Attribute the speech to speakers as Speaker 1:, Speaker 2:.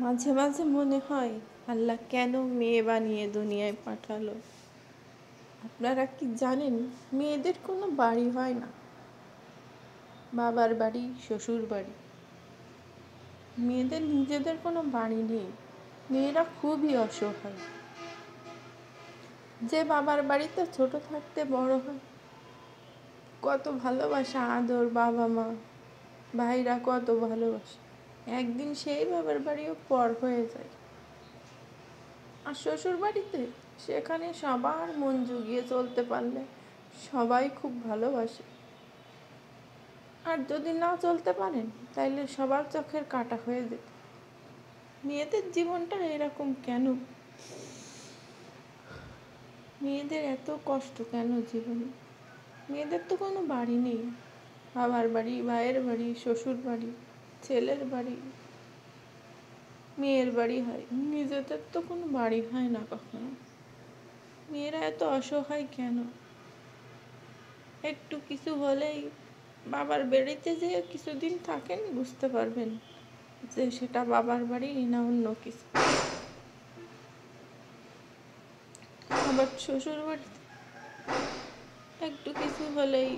Speaker 1: মাঝে মাঝে মনে হয় আল্লাহ কেন মেয়ে বানিয়ে দুনিয়ায় পাঠালো। আপনারা কি জানেন মেয়েদের কোনো বাড়ি হয় না, বাবার বাড়ি শ্বশুর বাড়ি, মেয়েদের নিজেদের কোনো বাড়ি নেই। মেয়েরা খুবই অসহায়। যে বাবার বাড়িতে ছোট থাকতে বড় হয়, কত ভালোবাসা আদর, বাবা মা ভাইরা কত ভালোবাসে, একদিন সেই বাবার বাড়িও পর হয়ে যায়। আর শ্বশুর বাড়িতে সেখানে সবার মন জুগিয়ে চলতে পারলে সবাই খুব ভালোবাসে, আর যদি না চলতে পারেন তাইলে সবার চোখের কাঁটা হয়ে যেত। মেয়েদের জীবনটা এরকম কেন? মেয়েদের এত কষ্ট কেন জীবনে? মেয়েদের তো কোনো বাড়ি নেই, বাবার বাড়ি, ভাইয়ের বাড়ি, শ্বশুর বাড়ি, ছেলের বাড়ি, মেয়ের বাড়ি হয়, নিজেদের তো কোনো বাড়ি হয় না কখনো। মেয়েরা এত অসহায় কেন? একটু কিছু হলেই বাবার বাড়িতে যেয়ে কিছুদিন থাকেন, বুঝতে পারবেন যে সেটা বাবার বাড়ি না অন্য কিছু। আবার শ্বশুর বাড়িতে একটু কিছু হলেই